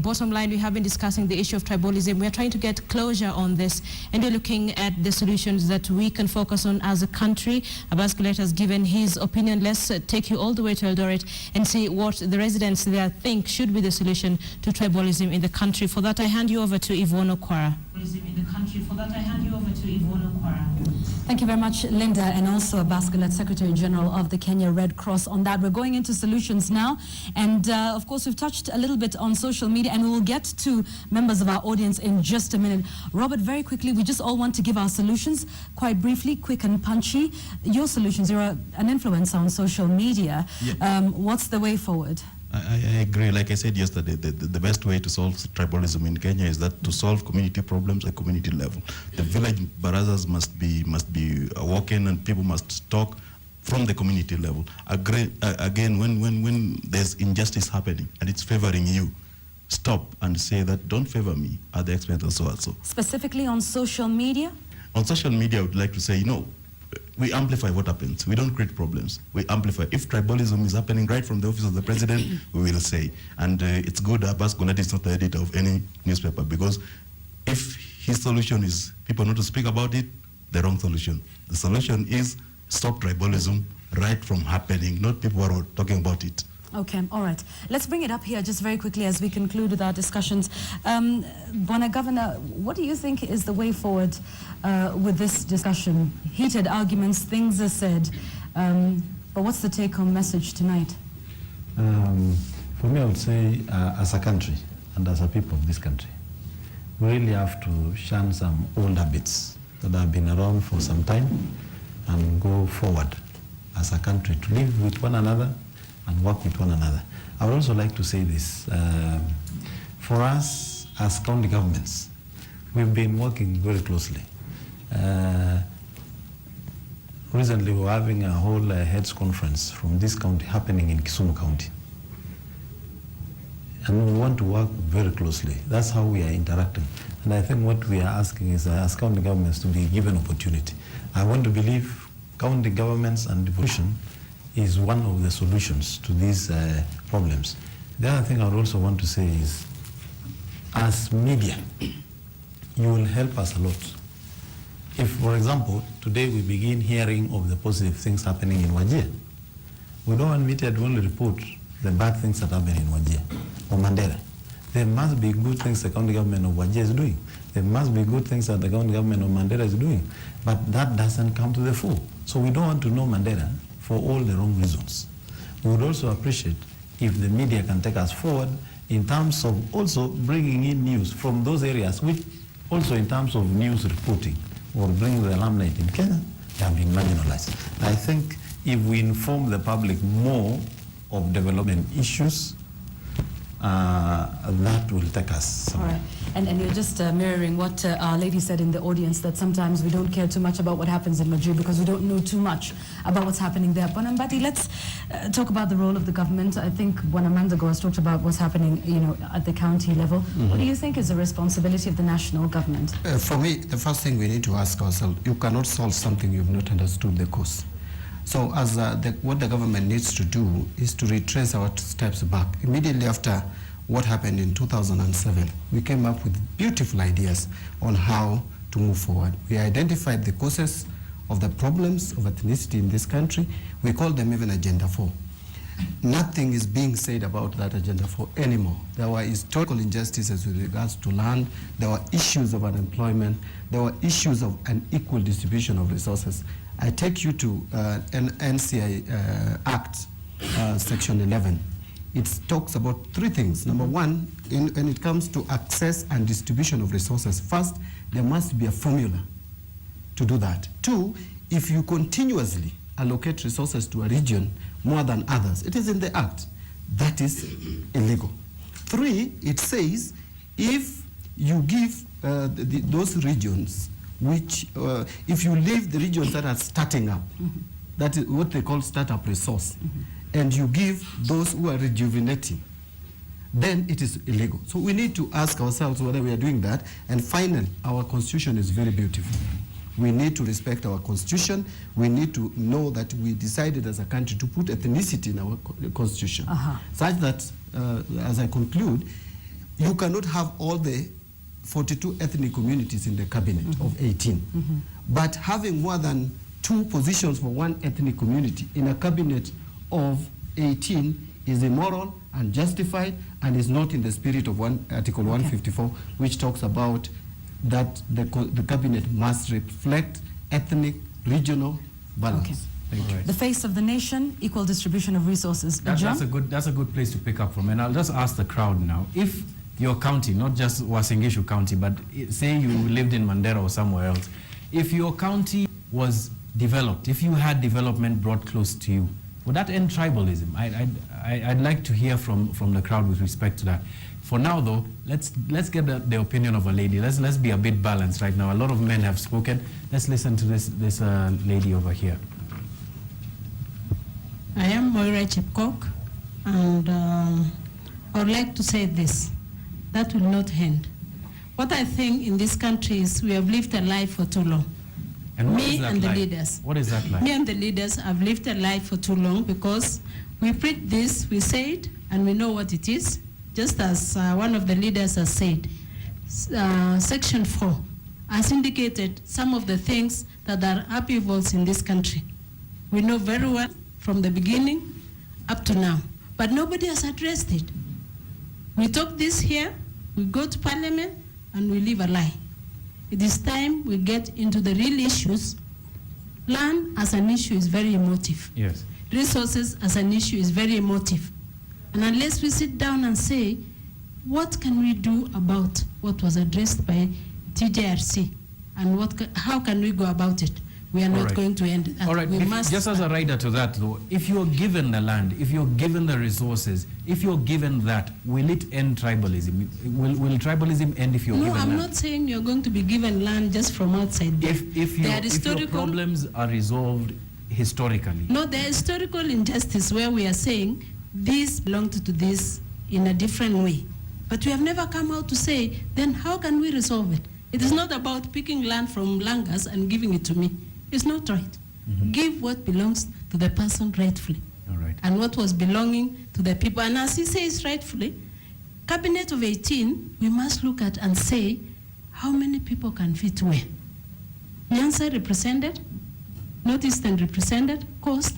Bottom line, we have been discussing the issue of tribalism. We are trying to get closure on this, and we're looking at the solutions that we can focus on as a country. Abbas Gulet has given his opinion. Let's take you all the way to Eldoret and see what the residents there think should be the solution to tribalism in the country. For that, I hand you over to Yvonne Okwara. Thank you very much, Linda, and also Abbas Gulet, Secretary General of the Kenya Red Cross. On that, we're going into solutions now, and of course we've touched a little bit on social media, and we will get to members of our audience in just a minute. Robert, very quickly, we just all want to give our solutions quite briefly, quick and punchy. Your solutions, you're an influencer on social media. Yeah. What's the way forward? I agree. Like I said yesterday, the best way to solve tribalism in Kenya is that to solve community problems at community level. The village barazas must be awoken, and people must talk from the community level. Again, when there's injustice happening and it's favoring you, stop and say that don't favor me at the expense of so and so. Specifically on social media? On social media, I would like to say, we amplify what happens. We don't create problems. We amplify. If tribalism is happening right from the office of the president, we will say. And it's good Abbas Gulet is not the editor of any newspaper, because if his solution is people not to speak about it, the wrong solution. The solution is stop tribalism right from happening, not people who are talking about it. Okay, all right. Let's bring it up here just very quickly as we conclude with our discussions. Bwana Governor, what do you think is the way forward with this discussion? Heated arguments, things are said, but what's the take-home message tonight? For me, I would say, as a country and as a people of this country, we really have to shun some old habits that have been around for some time and go forward as a country to live with one another and work with one another. I would also like to say this. For us as county governments, we've been working very closely. Recently, we're having a whole heads conference from this county happening in Kisumu County. And we want to work very closely. That's how we are interacting. And I think what we are asking is, as county governments, to be given opportunity. I want to believe county governments and devolution is one of the solutions to these problems. The other thing I would also want to say is, as media, you will help us a lot. If, for example, today we begin hearing of the positive things happening in Wajir, we don't want media to only report the bad things that happen in Wajir or Mandera. There must be good things the county government of Wajir is doing. There must be good things that the county government of Mandera is doing. But that doesn't come to the fore. So we don't want to know Mandera for all the wrong reasons. We would also appreciate if the media can take us forward in terms of also bringing in news from those areas, which also in terms of news reporting or bringing the alumni in Kenya, they have been marginalized. I think if we inform the public more of development issues, that will take us somewhere. All right. And you're just mirroring what Our Lady said in the audience, that sometimes we don't care too much about what happens in Madrid because we don't know too much about what's happening there. Bonambati, let's talk about the role of the government. I think Bwana Mandago has talked about what's happening, at the county level. Mm-hmm. What do you think is the responsibility of the national government? For me, the first thing we need to ask ourselves, you cannot solve something you've not understood the cause. So as what the government needs to do is to retrace our steps back. Immediately after what happened in 2007, we came up with beautiful ideas on how to move forward. We identified the causes of the problems of ethnicity in this country. We call them even Agenda 4. Nothing is being said about that Agenda 4 anymore. There were historical injustices with regards to land. There were issues of unemployment. There were issues of unequal distribution of resources. I take you to an NCI Act, Section 11. It talks about three things. Number one, when it comes to access and distribution of resources, first, there must be a formula to do that. Two, if you continuously allocate resources to a region more than others, it is in the Act. That is illegal. Three, it says if you give those regions which, if you leave the regions that are starting up, that is what they call startup resource, and you give those who are rejuvenating, then it is illegal. So we need to ask ourselves whether we are doing that. And finally, our constitution is very beautiful. We need to respect our constitution. We need to know that we decided as a country to put ethnicity in our constitution, such that, as I conclude, you cannot have all the 42 ethnic communities in the cabinet of 18. But having more than 2 positions for one ethnic community in a cabinet of 18 is immoral and justified and is not in the spirit of Article 154, which talks about that the cabinet must reflect ethnic, regional balance. Okay. Thank you. The face of the nation, equal distribution of resources. That's a good place to pick up from. And I'll just ask the crowd now, if your county, not just Wasingishu County, but say you lived in Mandera or somewhere else, if your county was developed, if you had development brought close to you, would that end tribalism? I'd like to hear from the crowd with respect to that. For now, though, let's get the opinion of a lady. Let's be a bit balanced right now. A lot of men have spoken. Let's listen to this lady over here. I am Moira Chepkok, and I would like to say this. That will not end. What I think in this country is we have lived a life for too long. And what Me is that and like? the leaders. What is that like? Me and the leaders have lived a life for too long because we preach this, we say it, and we know what it is. Just as one of the leaders has said, Section 4 has indicated some of the things that are upheavals in this country. We know very well from the beginning up to now, but nobody has addressed it. We talk this here, we go to Parliament, and we live a lie. It is time we get into the real issues. Land as an issue is very emotive. Yes. Resources as an issue is very emotive. And unless we sit down and say, what can we do about what was addressed by TJRC, and how can we go about it? We are not going to end that. All right, just as a rider to that though, if you're given the land, if you're given the resources, if you're given that, will it end tribalism? Will tribalism end if you're given land? No, I'm not saying you're going to be given land just from outside there. If your problems are resolved historically. No, there is historical injustice where we are saying this belonged to this in a different way. But we have never come out to say, then how can we resolve it? It is not about picking land from Langas and giving it to me. It's not right. Give what belongs to the person rightfully. All right. And what was belonging to the people. And as he says rightfully, Cabinet of 18, we must look at and say, how many people can fit where? Nyanza represented, Northeastern represented, Coast,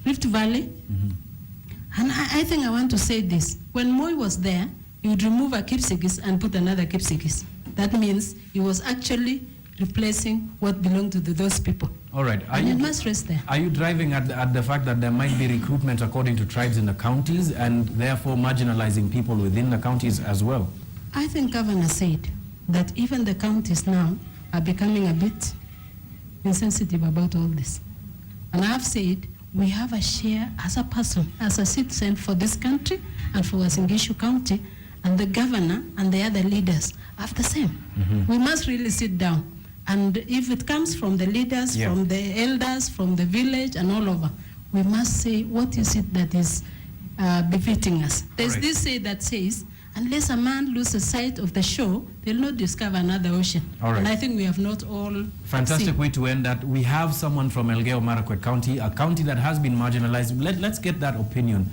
Rift Valley. And I think I want to say this. When Moi was there, he would remove a Kipsigis and put another Kipsigis. That means he was actually replacing what belonged to those people. All right. And it must rest there. Are you driving at the fact that there might be recruitment according to tribes in the counties and therefore marginalizing people within the counties as well? I think Governor said that even the counties now are becoming a bit insensitive about all this. And I have said we have a share as a person, as a citizen for this country and for Wasingishu County, and the governor and the other leaders have the same. We must really sit down. And if it comes from the leaders, from the elders, from the village and all over, we must say, what is it that is befitting us? There's this say that says, unless a man loses sight of the shore, they'll not discover another ocean. All right. And I think we have not all Fantastic seen. way to end that. We have someone from Elgeyo Marakwet County, a county that has been marginalized. Let's get that opinion.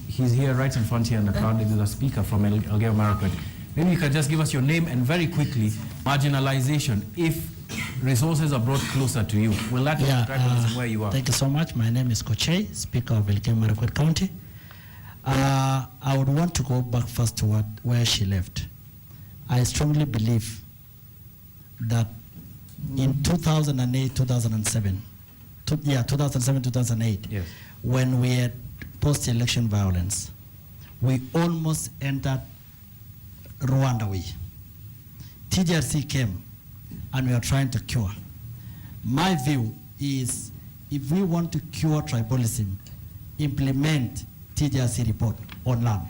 He's here right in front here in the crowd. There's a speaker from Elgeyo Marakwet. Maybe you can just give us your name and very quickly, marginalization, if resources are brought closer to you, will that tribalism where you are? Thank you so much. My name is Koche, Speaker of Elgeyo Marakwet County. I would want to go back first to where she left. I strongly believe that in 2008, 2007, 2008, yes, when we had post-election violence, we almost entered Rwanda way. TJRC came and we are trying to cure. My view is if we want to cure tribalism, implement TJRC report on land.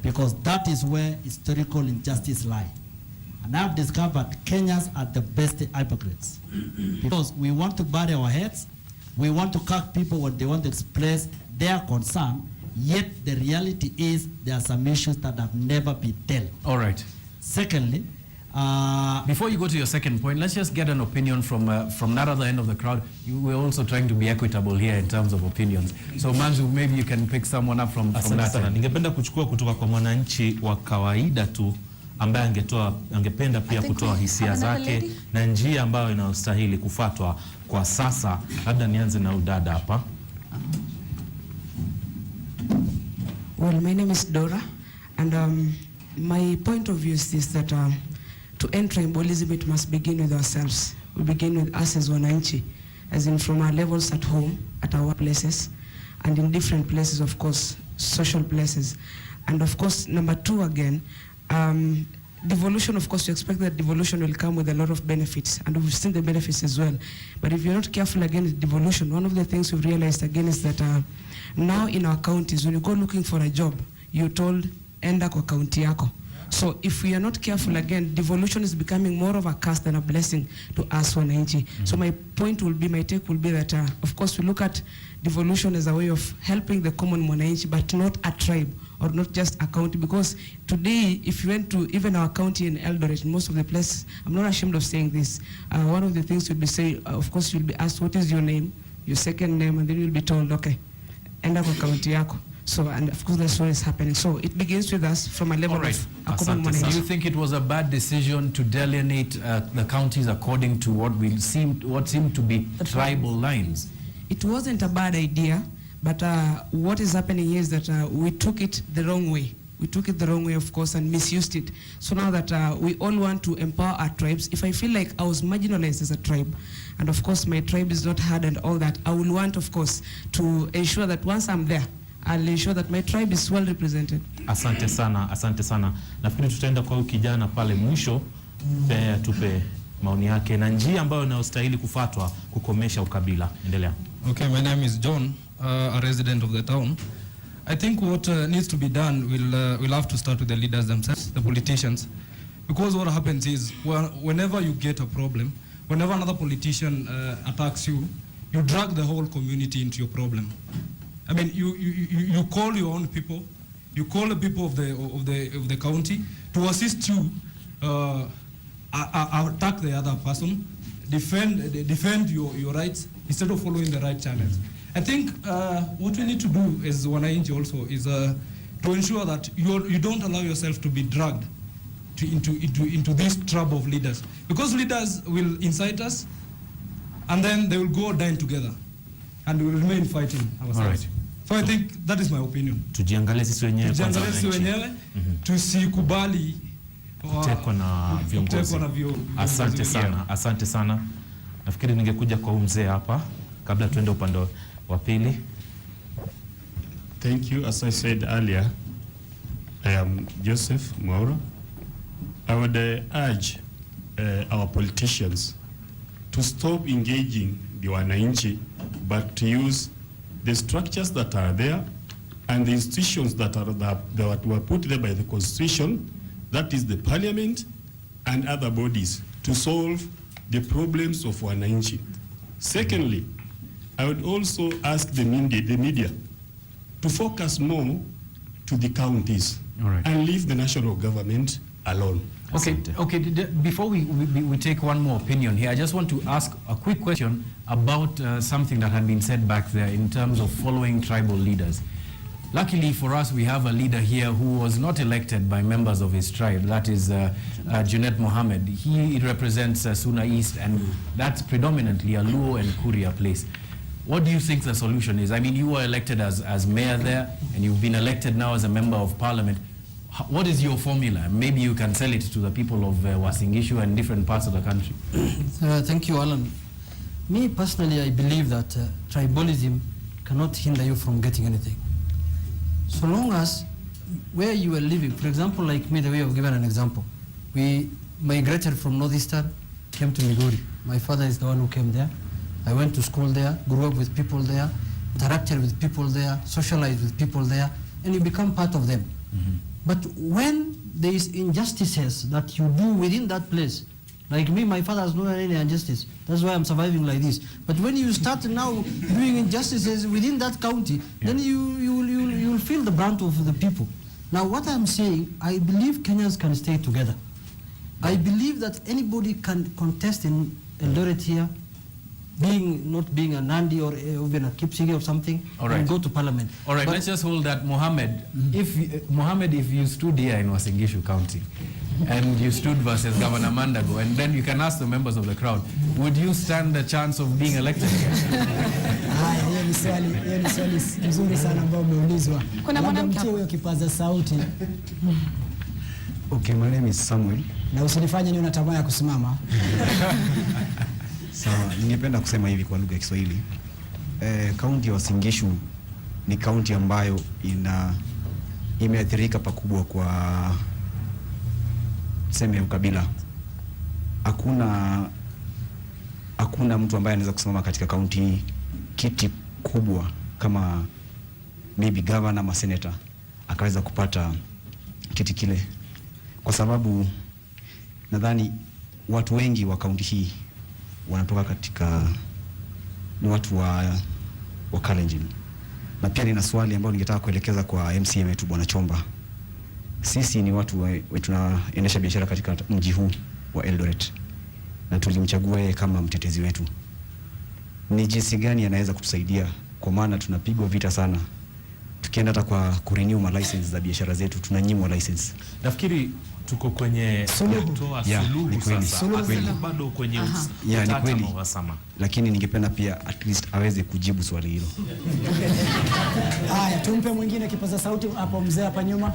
Because that is where historical injustice lie. And I've discovered Kenyans are the best hypocrites. Because we want to bury our heads, we want to cut people when they want to express their concern, yet the reality is there are some issues that have never been dealt. All right. Secondly, Before you go to your second point, let's just get an opinion from that other end of the crowd. We're also trying to be equitable here in terms of opinions. So Manzu, maybe you can pick someone up from that end. Ningependa kuchukua kutoka kwa mwananchi wa kawaida tu ambaye angependa pia kutoa hisia zake na njia ambayo inastahili kufuatwa kwa sasa. Labda nianze na udada hapa. Well, my name is Dora, and my point of view is this, that to end tribalism, it must begin with ourselves. We begin with us as wananchi, as in from our levels at home, at our workplaces, and in different places, of course, social places. And of course, number two again, devolution, of course, you expect that devolution will come with a lot of benefits, and we've seen the benefits as well. But if you're not careful again with devolution, one of the things we've realized again is that now in our counties, when you go looking for a job, you're told, enda kwa county yako. So if we are not careful again, devolution is becoming more of a curse than a blessing to us wananchi. So my take will be that, of course, we look at devolution as a way of helping the common wananchi, but not a tribe or not just a county. Because today, if you went to even our county in Eldoret, most of the places, I'm not ashamed of saying this, one of the things you'll be saying, of course, you'll be asked, what is your name, your second name, and then you'll be told, okay, end up a county yako. So, and of course, that's what is happening. So it begins with us from a level of a common management. Do you think it was a bad decision to delineate the counties according to what seemed to be tribal lines? It wasn't a bad idea, but what is happening here is that we took it the wrong way. We took it the wrong way, of course, and misused it. So now that we all want to empower our tribes, if I feel like I was marginalized as a tribe, and of course my tribe is not heard and all that, I will want, of course, to ensure that once I'm there, I'll ensure that my tribe is well represented. Asante sana, asante sana. Nafikiri tutaenda kwa huyu kijana pale mwisho, tupe maoni yake na njia ambayo inayostahili kufuatwa kukomesha ukabila. Endelea. Okay, my name is John, a resident of the town. I think what needs to be done will have to start with the leaders themselves, the politicians. Because what happens is, whenever you get a problem, whenever another politician attacks you, you drag the whole community into your problem. I mean, you call your own people, you call the people of the county to assist you attack the other person, defend your rights instead of following the right channels. I think what we need to do as wananchi also is to ensure that you don't allow yourself to be dragged into this trap of leaders, because leaders will incite us, and then they will go down together, and we will remain fighting ourselves. All right. So I think that is my opinion. Tujiangalie sisi wenyewe kwanza. Tujiangalie sisi wenyewe, tusikubali kutekwa na viongozi. Asante sana, asante sana. Nafikiri ningekuja kwa mzee hapa kabla tuende upande wa pili. Thank you. As I said earlier, I am Joseph Mwaura. I would urge our politicians to stop engaging the wananchi, but to use the structures that are there and the institutions that were put there by the Constitution, that is the Parliament and other bodies, to solve the problems of wananchi. Secondly, I would also ask the media to focus more to the counties and leave the national government alone. Okay. Before we take one more opinion here, I just want to ask a quick question about something that had been said back there in terms of following tribal leaders. Luckily for us, we have a leader here who was not elected by members of his tribe. That is Junet Mohammed. He represents Suna East, and that's predominantly a Luo and Kuria place. What do you think the solution is? I mean, you were elected as mayor there, and you've been elected now as a member of parliament. What is your formula? Maybe you can sell it to the people of Wasingishu and different parts of the country. Thank you, Alan. Me personally, I believe that tribalism cannot hinder you from getting anything. So long as where you are living, for example, like me, the way I've given an example, we migrated from Northeastern, came to Migori. My father is the one who came there. I went to school there, grew up with people there, interacted with people there, socialized with people there, and you become part of them. Mm-hmm. But when there is injustices that you do within that place, like me, my father has not done any injustice. That's why I'm surviving like this. But when you start now doing injustices within that county, then you'll feel the brunt of the people. Now, what I'm saying, I believe Kenyans can stay together. I believe that anybody can contest in Eldoret here, not being a Nandi or even a Kipsige or something, and go to parliament. All right, but let's just hold that, Mohammed. If you stood here in Uasin Gishu County and you stood versus Governor Mandago, and then you can ask the members of the crowd, would you stand the chance of being elected? Hiyo ni swali nzuri sana ambao umeulizwa. Kuna mwanamke huyo kipaza sauti. Okay, my name is Samuel. Na usinifanye niwe na tamaa ya kusimama. Sawa, ningependa kusema hivi kwa lugha ya Kiswahili. Kaunti ya Uasin Gishu ni kaunti ambayo imeathirika pakubwa kwa ukabila. Hakuna mtu ambaye anaweza kusimama katika kaunti hii kiti kubwa kama maybe governor ama senator akaweza kupata kiti kile, kwa sababu nadhani watu wengi wa kaunti hii wanatoka katika ni watu wa Kalenjin. Na pia nina swali ambalo ningetaka kuelekeza kwa MCA wetu Bwana Chomba. Sisi ni watu tunaendesha biashara katika mji huu wa Eldoret na tulimchagua yeye kama mtetezi wetu. Ni jinsi gani anaweza kutusaidia, kwa maana tunapigwa vita sana. Tukienda hata kwa kurenew ma license za biashara zetu tunanyimwa license. Nafikiri tuko kwenye kutoa suluhu sasa. Bado kwenye utata na uhasama. Lakini ningependa pia at least aweze kujibu swali hilo. Haya, tumpe mwingine kipaza sauti hapo, mzee hapa nyuma.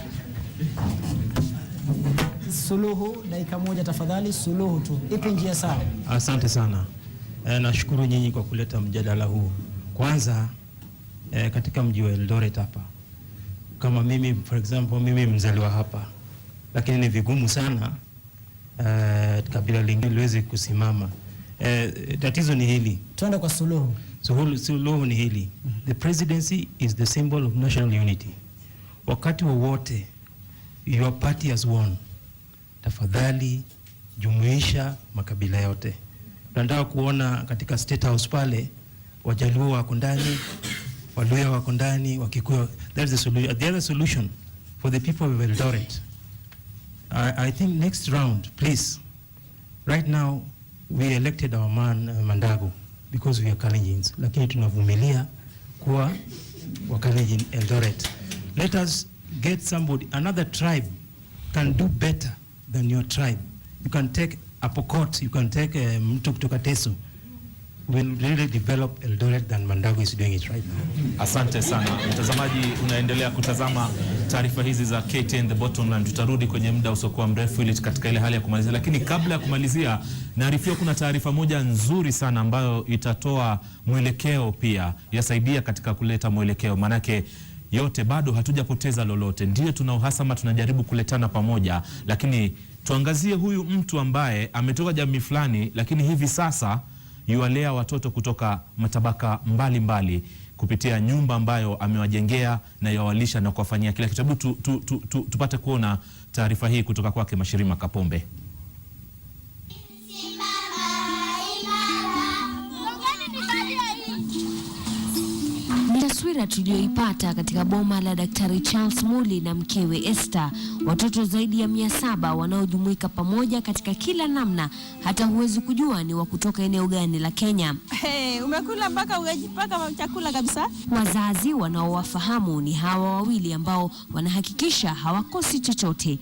Suluhu, dakika moja tafadhali, suluhu tu. Ipi njia sawa? Asante sana. Nashukuru nyinyi kwa kuleta mjadala huu. Kwanza katika mji wa Eldoret hapa, kama mimi for example, mimi mzaliwa hapa, lakini ni vigumu sana kabila lingine liweze kusimama. Tatizo ni hili. Tuende kwa suluhu. Suluhu ni hili. The presidency is the symbol of national unity. Wakati wowote your party has won, tafadhali jumuisha makabila yote. Tunataka kuona katika State House pale Wajaluo wako ndani, Waluya wako ndani, Wakikuyu. That's the solution. The other solution for the people of Eldoret, I think next round, please. Right now we elected our man Mandago because we are Kalenjins, lakini tunavumilia kuwa wa Kalenjin Eldoret. Let us get somebody, another tribe can do better than your tribe. You can take Apokot, you can take mtu kutoka Teso. Will really develop Eldoret than Mandago is doing it right now. Asante sana. Mtazamaji, unaendelea kutazama taarifa hizi za KTN The Bottom Line. Tutarudi kwenye muda usiokuwa mrefu ili katika ile hali ya kumalizia, lakini kabla ya kumalizia, naarifiwa kuna taarifa moja nzuri sana ambayo itatoa mwelekeo, pia yasaidia katika kuleta mwelekeo, manake yote bado hatujapoteza lolote. Ndio tuna uhasama, tunajaribu kuletana pamoja, lakini tuangazie huyu mtu ambaye ametoka jamii fulani, lakini hivi sasa yualea watoto kutoka matabaka mbalimbali kupitia nyumba ambayo amewajengea na yawalisha na kuwafanyia kila kitu. Tupate kuona taarifa hii kutoka kwake Mashirima Kapombe. Taswira tuliyoipata katika boma la Daktari Charles Muli na mkewe Esther, watoto zaidi ya 700 wanaojumuika pamoja katika kila namna, hata huwezi kujua ni wa kutoka eneo gani la Kenya. Umekula mpaka ungejipaka chakula kabisa. Wazazi wanaowafahamu ni hawa wawili ambao wanahakikisha hawakosi chochote.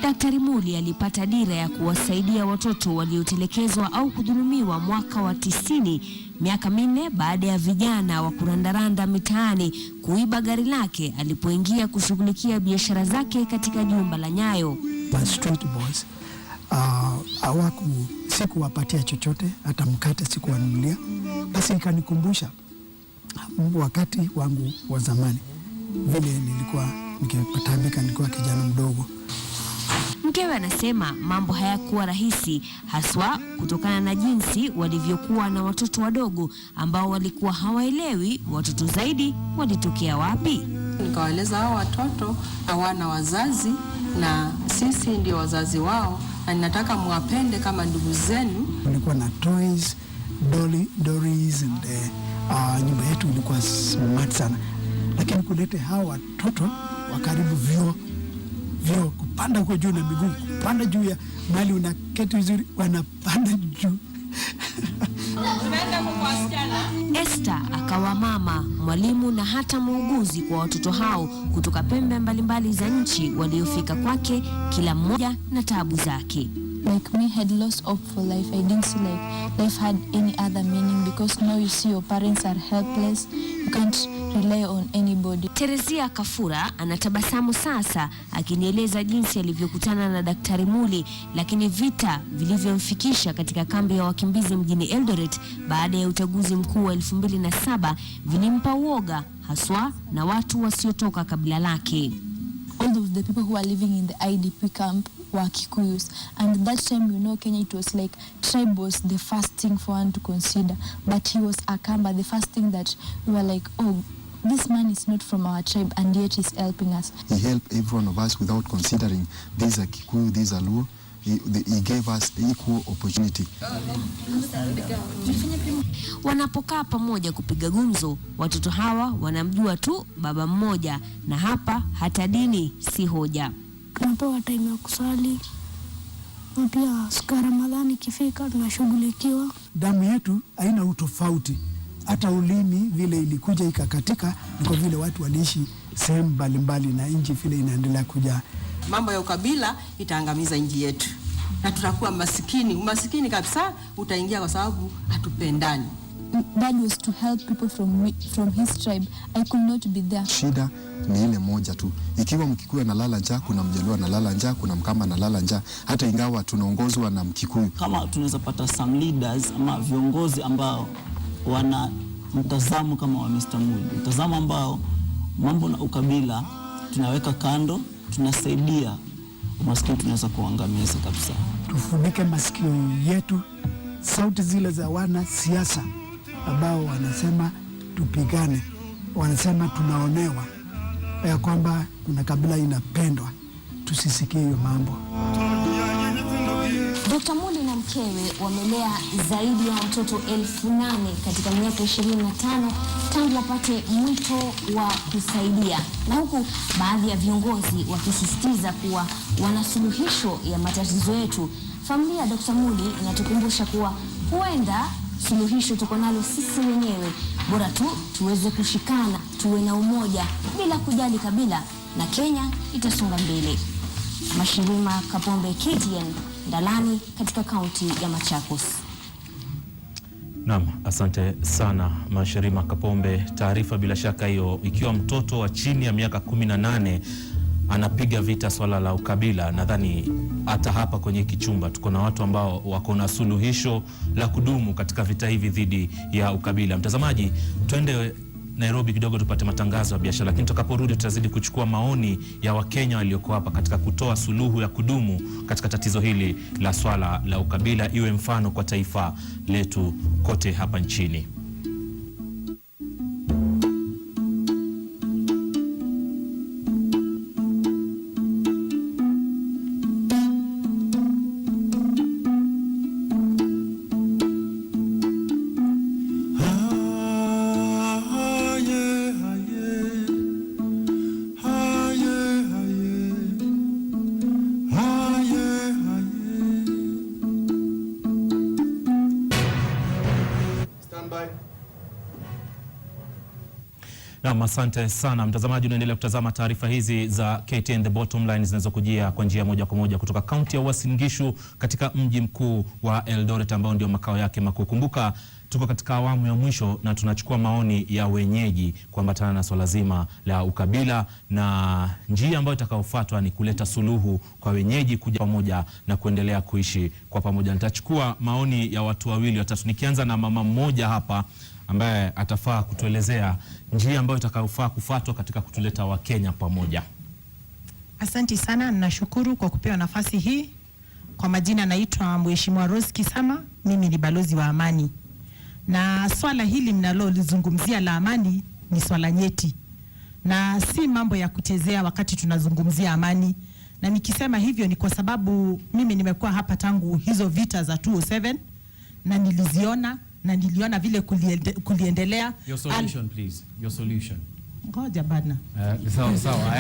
Daktari Muli alipata dira ya kuwasaidia watoto waliotelekezwa au kudhulumiwa mwaka wa 90, miaka 4 baada ya vijana wa kurandaranda mitaani kuiba gari lake alipoingia kushughulikia biashara zake katika jumba la Nyayo. Street boys sikuwapatia chochote, hata mkate sikuwanunulia. Basi ikanikumbusha wakati wangu wa zamani, vile nilikuwa nikipatambika, nilikuwa kijana mdogo. Mkewe anasema mambo hayakuwa rahisi, haswa kutokana na jinsi walivyokuwa na watoto wadogo ambao walikuwa hawaelewi watoto zaidi walitokea wapi. Nikawaeleza hao watoto hawana wazazi na sisi ndio wazazi wao, na ninataka muwapende kama ndugu zenu. Walikuwa na toys, dollies and nyumba yetu ilikuwa smart sana. Lakini kulete hao watoto wa karibu vyoo wanapanda huko juu na miguu, panda juu ya mahali unaketi vizuri, wanapanda juu. Esther akawa mama, mwalimu na hata muuguzi kwa watoto hao kutoka pembe mbalimbali za nchi waliofika kwake, kila mmoja na taabu zake. Like me had lost hope for life. I didn't see like life had any other meaning because now you see your parents are helpless. You can't rely on anybody. Teresia Kafura anatabasamu sasa akinieleza jinsi alivyokutana na Daktari Muli, lakini vita vilivyomfikisha katika kambi ya wakimbizi mjini Eldoret baada ya uchaguzi mkuu wa 2007 vilimpa uoga haswa na watu wasiotoka kabila lake. All of the people who are living in the IDP camp were Kikuyus, and that time, you know, Kenya, it was like tribe was the first thing for one to consider, but he was a Kamba, the first thing that we were like, oh, this man is not from our tribe and yet he's helping us. He helped every one of us without considering these are Kikuyu, these are Luo. He gave us equal opportunity. Wanapokaa pamoja kupiga gumzo, watoto hawa wanamjua tu baba mmoja, na hapa hata dini si hoja. Tunapewa time ya kusali, na pia siku ya Ramadhani ikifika tunashughulikiwa. Damu yetu haina utofauti, hata ulimi vile ilikuja ikakatika, ni kwa vile watu waliishi sehemu mbalimbali na nchi vile inaendelea kuja. Mambo ya ukabila itaangamiza nchi yetu na tutakuwa masikini. Umasikini kabisa utaingia kwa sababu hatupendani. Dad was to help people from his tribe. I could not be there. Shida ni ile moja tu. Ikiwa Mkikuyu analala njaa, kuna Mjaluo analala njaa, kuna Mkamba analala njaa, hata ingawa tunaongozwa na Mkikuyu. Kama tunaweza pata some leaders ama viongozi ambao wana mtazamo kama wa Mr. Muli, mtazamo ambao mambo na ukabila tunaweka kando, tunasaidia umaskini, tunaweza kuangamiza kabisa. Tufunike masikio yetu sauti zile za wana siasa ambao wanasema tupigane, wanasema tunaonewa, ya kwamba kuna kabila inapendwa. Tusisikie hiyo mambo. Dr. Muli na mkewe wamelea zaidi ya watoto 8,000 katika miaka 25 tangu wapate mwito wa kusaidia, na huku baadhi ya viongozi wakisisitiza kuwa wana suluhisho ya matatizo yetu. Familia ya Dr. Muli inatukumbusha kuwa huenda suluhisho tuko nalo sisi wenyewe, bora tu tuweze kushikana, tuwe na umoja bila kujali kabila, na Kenya itasonga mbele. Mashirima Kapombe, KTN, Ndalani katika kaunti ya Machakos. Naam, asante sana Mashirima Kapombe. Taarifa bila shaka hiyo, ikiwa mtoto wa chini ya miaka 18 anapiga vita swala la ukabila, nadhani hata hapa kwenye kichumba tuko na watu ambao wako na suluhisho la kudumu katika vita hivi dhidi ya ukabila. Mtazamaji, twende Nairobi kidogo tupate matangazo ya biashara, lakini tutakaporudi tutazidi kuchukua maoni ya Wakenya walioko hapa katika kutoa suluhu ya kudumu katika tatizo hili la swala la ukabila, iwe mfano kwa taifa letu kote hapa nchini. Asante sana mtazamaji, unaendelea kutazama taarifa hizi za KTN The Bottom Line zinazokujia kwa njia moja kwa moja kutoka kaunti ya Uasin Gishu katika mji mkuu wa Eldoret ambao ndio makao yake makuu. Kumbuka tuko katika awamu ya mwisho na tunachukua maoni ya wenyeji kuambatana na swala zima la ukabila, na njia ambayo itakayofuatwa ni kuleta suluhu kwa wenyeji kuja pamoja na kuendelea kuishi kwa pamoja. Nitachukua maoni ya watu wawili watatu, nikianza na mama mmoja hapa ambaye atafaa kutuelezea njia ambayo itakayofaa kufuatwa katika kutuleta Wakenya pamoja. Asante sana, nashukuru kwa kupewa nafasi hii. Kwa majina naitwa Mheshimiwa Rose Kisama, mimi ni balozi wa amani. Na swala hili mnalolizungumzia la amani ni swala nyeti, na si mambo ya kuchezea wakati tunazungumzia amani. Na nikisema hivyo ni kwa sababu mimi nimekuwa hapa tangu hizo vita za 2007 na niliziona na niliona vile kuliendelea. Your solution please, your solution. ngoja bana.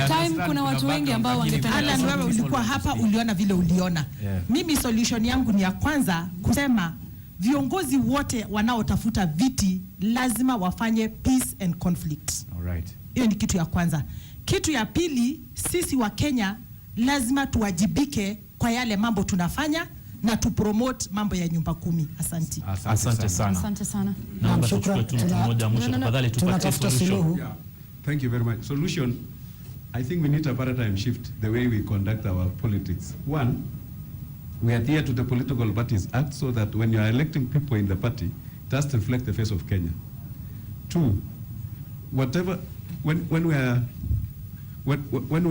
Time kuna watu wengi ambao wangependa. Alan, wewe ulikuwa hapa, uliona vile uliona. Mimi solution yangu ni ya kwanza kusema viongozi wote wanaotafuta viti lazima wafanye peace and conflict. Alright. Hiyo ni kitu ya kwanza. Kitu ya pili, sisi wa Kenya lazima tuwajibike kwa yale mambo tunafanya na tupromote mambo ya nyumba 10. Asante. Asante sana. Asante sana. Naomba tuchukue tu mtu mmoja mwisho tafadhali, tupatie solution. Yeah. Thank you very much. Solution, I think we need a paradigm shift the way we conduct our politics. One, we adhere to the Political Parties Act so that when you are electing people in the party, it has to reflect the face of Kenya. Two, whatever, when we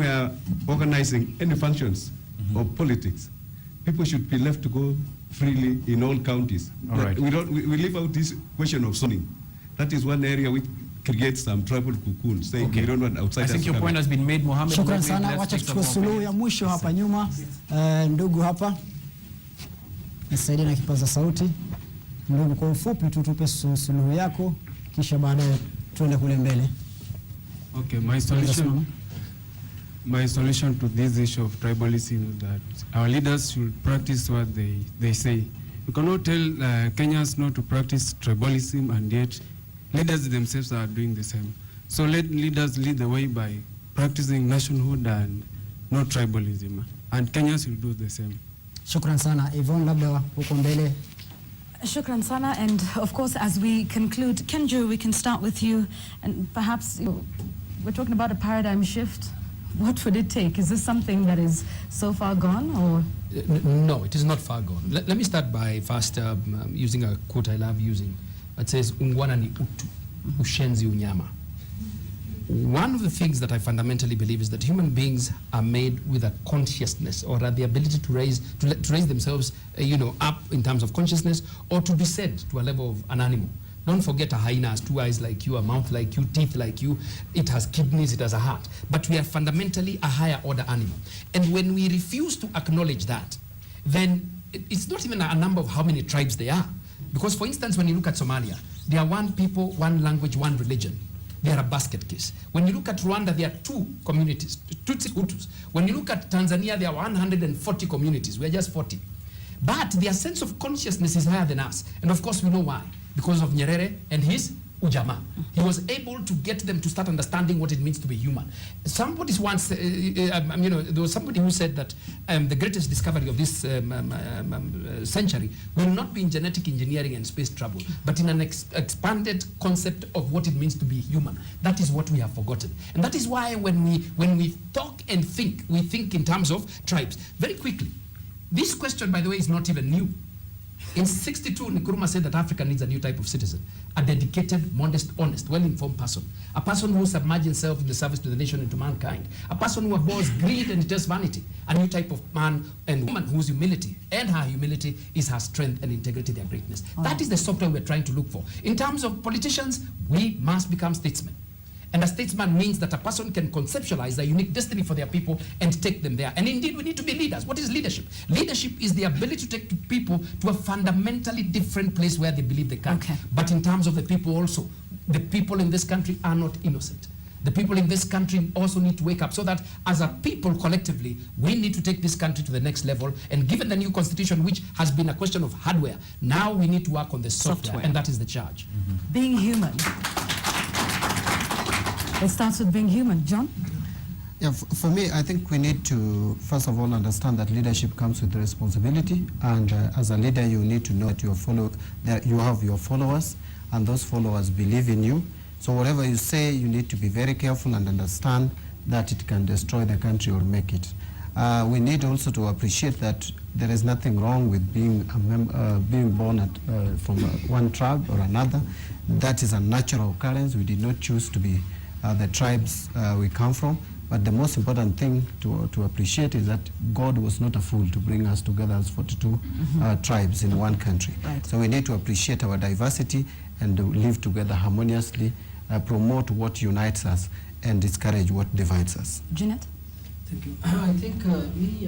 are organizing any functions of politics, people should be left to go freely in all counties. All right. We leave out this question of zoning. That is one area which creates some tribal cocoons, saying we don't want outsiders. I think your point has been made, Mohammed. Shukran sana, wacha tuchukue suluhu ya mwisho hapa nyuma. Ndugu hapa nisaidie na kipaza sauti. Ndugu, kwa ufupi tu tupe suluhu yako, kisha baadaye tuende kule mbele. Okay, my solution to this issue of tribalism is that our leaders should practice what they say. We cannot tell Kenyans not to practice tribalism, and yet leaders themselves are doing the same. So let leaders lead the way by practicing nationhood and not tribalism, and Kenyans will do the same. Shukran sana. Yvonne, labda huko mbele. Shukran sana, and of course as we conclude, Kenju, we can start with you, and perhaps we're talking about a paradigm shift. What would it take? Is this something that is so far gone, or? No, it is not far gone. Let me start by first using a quote I love using. It says, "Ungwana ni utu, ushenzi unyama." One of the things that I fundamentally believe is that human beings are made with a consciousness, or the ability to raise themselves, up in terms of consciousness, or to descend to a level of an animal. Don't forget, a hyena has 2 eyes like you, a mouth like you, teeth like you. It has kidneys, it has a heart. But we are fundamentally a higher order animal. And when we refuse to acknowledge that, then it's not even a number of how many tribes there are. Because, for instance, when you look at Somalia, there are 1 people, 1 language, 1 religion. They are a basket case. When you look at Rwanda, there are 2 communities, Tutsi, Hutus. When you look at Tanzania, there are 140 communities. We are just 40. But their sense of consciousness is higher than us. And of course, we know why. Because of Nyerere and his Ujamaa. He was able to get them to start understanding what it means to be human. Somebody once, there was somebody who said that the greatest discovery of this century will not be in genetic engineering and space travel, but in an expanded concept of what it means to be human. That is what we have forgotten. And that is why when we talk and think, we think in terms of tribes. Very quickly, this question, by the way, is not even new. In 62, Nkrumah said that Africa needs a new type of citizen, a dedicated, modest, honest, well-informed person, a person who submerges himself in the service to the nation and to mankind, a person who abhors greed and detests vanity, a new type of man and woman whose humility and her humility is her strength and integrity, their greatness. That is the software we're trying to look for. In terms of politicians, we must become statesmen. And a statesman means that a person can conceptualize a unique destiny for their people and take them there. And indeed, we need to be leaders. What is leadership? Leadership is the ability to take people to a fundamentally different place where they believe they can. Okay. But in terms of the people also, the people in this country are not innocent. The people in this country also need to wake up so that as a people collectively, we need to take this country to the next level. And given the new constitution, which has been a question of hardware, now we need to work on the software. And that is the charge. Being human. It starts with being human. John? Yeah, for me, I think we need to, first of all, understand that leadership comes with responsibility. And as a leader, you need to know that you have your followers, and those followers believe in you. So whatever you say, you need to be very careful and understand that it can destroy the country or make it. We need also to appreciate that there is nothing wrong with being born from one tribe or another. That is a natural occurrence. We did not choose to be the tribes we come from. But the most important thing to appreciate is that God was not a fool to bring us together as 42 tribes in one country. Right. So we need to appreciate our diversity and live together harmoniously, promote what unites us, and discourage what divides us. Jeanette? Thank you. I think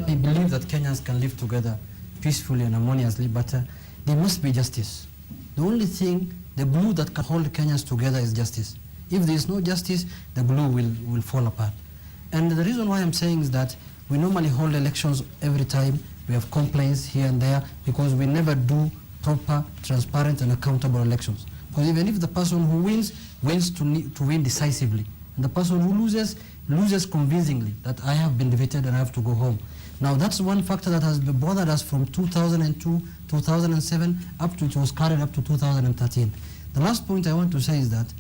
I believe that Kenyans can live together peacefully and harmoniously, but there must be justice. The only thing, the glue that can hold Kenyans together is justice. If there is no justice, the glue will fall apart. And the reason why I'm saying is that we normally hold elections every time we have complaints here and there, because we never do proper, transparent and accountable elections. Because even if the person who wins to win decisively, and the person who loses convincingly, that I have been defeated and I have to go home. Now that's one factor that has bothered us from 2002, 2007, up to, it was carried up to 2013. The last point I want to say is that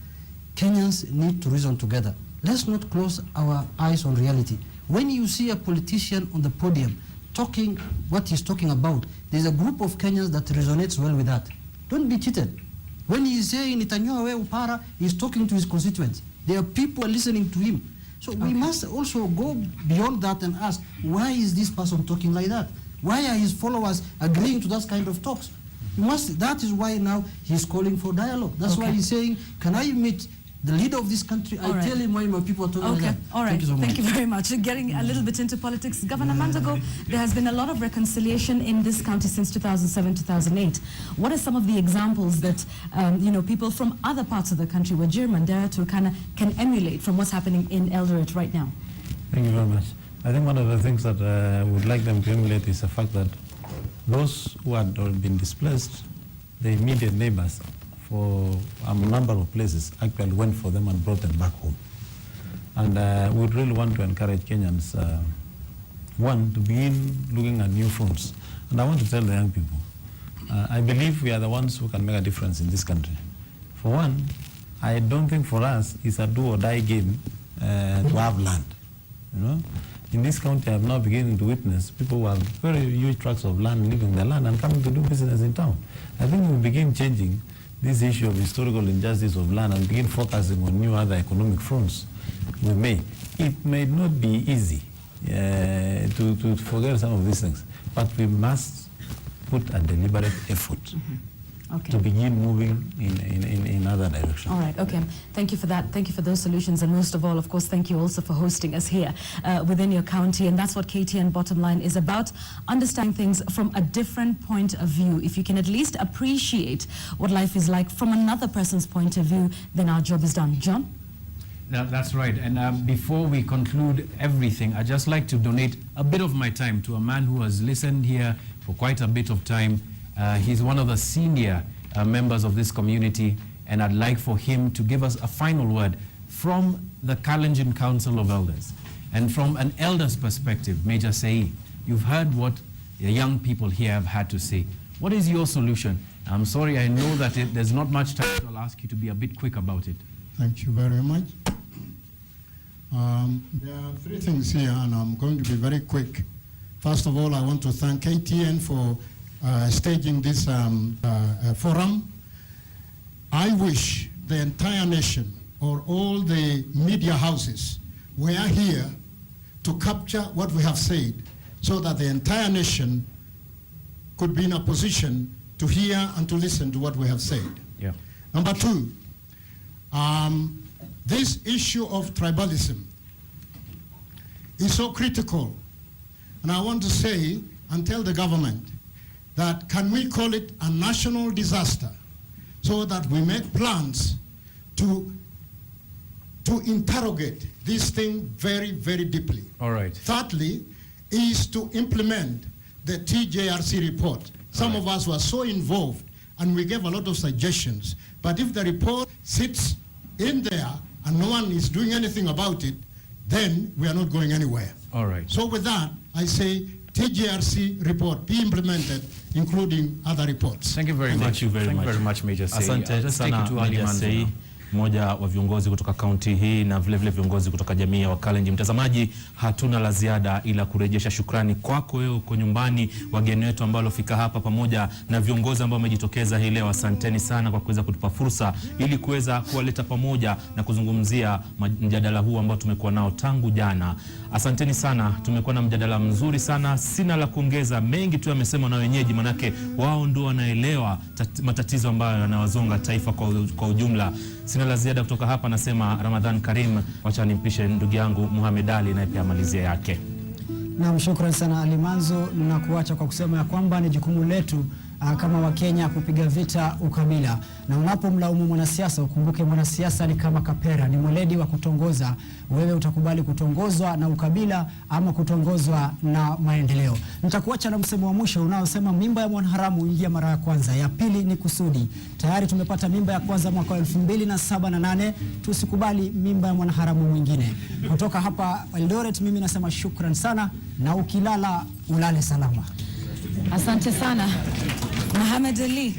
Kenyans need to reason together. Let's not close our eyes on reality. When you see a politician on the podium talking what he's talking about, there's a group of Kenyans that resonates well with that. Don't be cheated. When he's saying Netanyahu upara, he's talking to his constituents. There are people listening to him. So we must also go beyond that and ask, why is this person talking like that? Why are his followers agreeing to that kind of talks? That is why now he's calling for dialogue. That's why he's saying, can I meet the leader of this country? I tell him why my people are talking like that. All right. Thank you so much. Thank you very much. Getting a little bit into politics. Governor Mandago, there has been a lot of reconciliation in this county since 2007, 2008. What are some of the examples that people from other parts of the country, Wajir, Mandera, Turkana, can emulate from what's happening in Eldoret right now? Thank you very much. I think one of the things that I would like them to emulate is the fact that those who had been displaced, the immediate neighbors, for a number of places actually went for them and brought them back home. And we really want to encourage Kenyans, one, to begin looking at new fronts. And I want to tell the young people, I believe we are the ones who can make a difference in this country. For one, I don't think for us it's a do or die game to have land. In this county, I'm now beginning to witness people who have very huge tracts of land, leaving their land and coming to do business in town. I think we begin changing this issue of historical injustice of land and begin focusing on new other economic fronts. It may not be easy to forget some of these things, but we must put a deliberate effort to begin moving in other directions. All right, okay. Thank you for that. Thank you for those solutions. And most of all, of course, thank you also for hosting us here within your county. And that's what KTN Bottom Line is about, understanding things from a different point of view. If you can at least appreciate what life is like from another person's point of view, then our job is done. John? That's right. And before we conclude everything, I'd just like to donate a bit of my time to a man who has listened here for quite a bit of time. He's one of the senior members of this community, and I'd like for him to give us a final word from the Kalenjin Council of Elders. And from an elder's perspective, Major Sei, you've heard what the young people here have had to say. What is your solution? I'm sorry, I know that there's not much time, so I'll ask you to be a bit quick about it. Thank you very much. There are three things here, and I'm going to be very quick. First of all, I want to thank KTN for staging this forum. I wish the entire nation or all the media houses were here to capture what we have said so that the entire nation could be in a position to hear and to listen to what we have said. Yeah. Number two, this issue of tribalism is so critical. And I want to say and tell the government that can we call it a national disaster so that we make plans to interrogate this thing very, very deeply. All right. Thirdly, is to implement the TJRC report. Some of us were so involved and we gave a lot of suggestions. But if the report sits in there and no one is doing anything about it, then we are not going anywhere. All right. So with that, I say TJRC report be implemented, including other reports. Thank you very much. Thank you very much, Major Sei. Asante sana Major Sei, mmoja wa viongozi kutoka kaunti hii na vile vile viongozi kutoka jamii ya Wakalenjin. Mtazamaji, hatuna la ziada ila kurejesha shukrani kwako wewe uko nyumbani, wageni wetu ambao walifika hapa pamoja na viongozi ambao wamejitokeza hii leo. Asanteni sana kwa kuweza kutupa fursa ili kuweza kuwaleta pamoja na kuzungumzia mjadala huu ambao tumekuwa nao tangu jana. Asanteni sana, tumekuwa na mjadala mzuri sana. Sina la kuongeza, mengi tu yamesema na wenyeji, manake wao ndio wanaelewa matatizo ambayo yanawazonga taifa kwa ujumla. Sina la ziada kutoka hapa, nasema Ramadhan Karim, wacha nimpishe ndugu yangu Muhammad Ali na pia malizia yake. Na shukrani sana Alimanzo, na kuacha kwa kusema ya kwamba ni jukumu letu kama Wakenya kupiga vita ukabila. Na unapomlaumu mwanasiasa, ukumbuke mwanasiasa ni kama kapera, ni mweledi wa kutongoza. Wewe utakubali kutongozwa na ukabila ama kutongozwa na maendeleo? Nitakuacha na msemo wa mwisho unaosema mimba ya mwanaharamu huingia mara ya kwanza, ya pili ni kusudi. Tayari tumepata mimba ya kwanza mwaka wa 2007 na 8, tusikubali mimba ya mwanaharamu mwingine. Kutoka hapa Eldoret, mimi nasema shukran sana, na ukilala ulale salama. Asante sana, Muhammad Ali.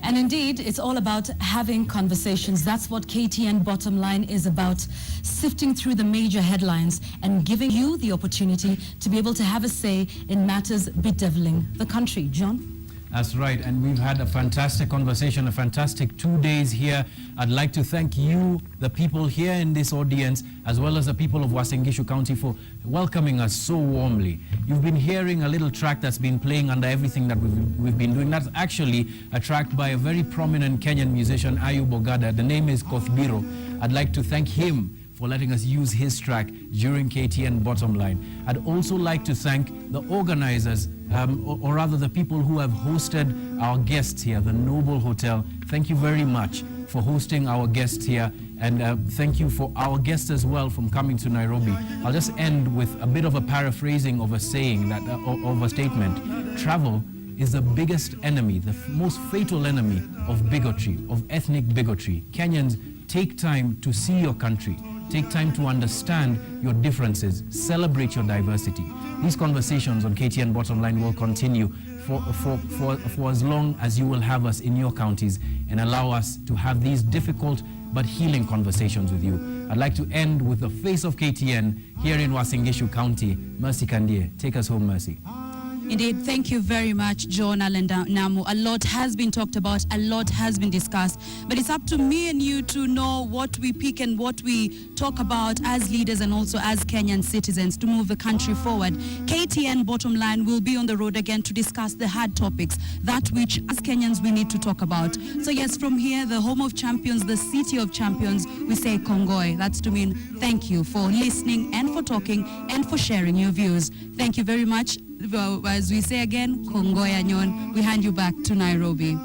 And indeed, it's all about having conversations. That's what KTN Bottom Line is about, sifting through the major headlines and giving you the opportunity to be able to have a say in matters bedeviling the country. John? That's right, and we've had a fantastic conversation, a fantastic 2 days here. I'd like to thank you, the people here in this audience, as well as the people of Uasin Gishu County, for welcoming us so warmly. You've been hearing a little track that's been playing under everything that we've been doing. That's actually a track by a very prominent Kenyan musician, Ayub Ogada. The name is Kothbiro. I'd like to thank him for letting us use his track during KTN Bottom Line. I'd also like to thank the organizers, or rather the people who have hosted our guests here, the Noble Hotel. Thank you very much for hosting our guests here, and thank you for our guests as well from coming to Nairobi. I'll just end with a bit of a paraphrasing of a saying, that of a statement. Travel is the biggest enemy, the most fatal enemy of bigotry, of ethnic bigotry. Kenyans, take time to see your country. Take time to understand your differences. Celebrate your diversity. These conversations on KTN Bottom Line will continue for as long as you will have us in your counties and allow us to have these difficult but healing conversations with you. I'd like to end with the face of KTN here in Uasin Gishu County, Mercy Kandie. Take us home, Mercy. Indeed, thank you very much, John Alenda Namu. A lot has been talked about, a lot has been discussed, but it's up to me and you to know what we pick and what we talk about as leaders and also as Kenyan citizens to move the country forward. KTN Bottom Line will be on the road again to discuss the hard topics, that which as Kenyans we need to talk about. So yes, from here, the home of champions, the city of champions, we say Kongoi. That's to mean thank you for listening and for talking and for sharing your views. Thank you very much. As we say again, Kongoya Nyon, we hand you back to Nairobi.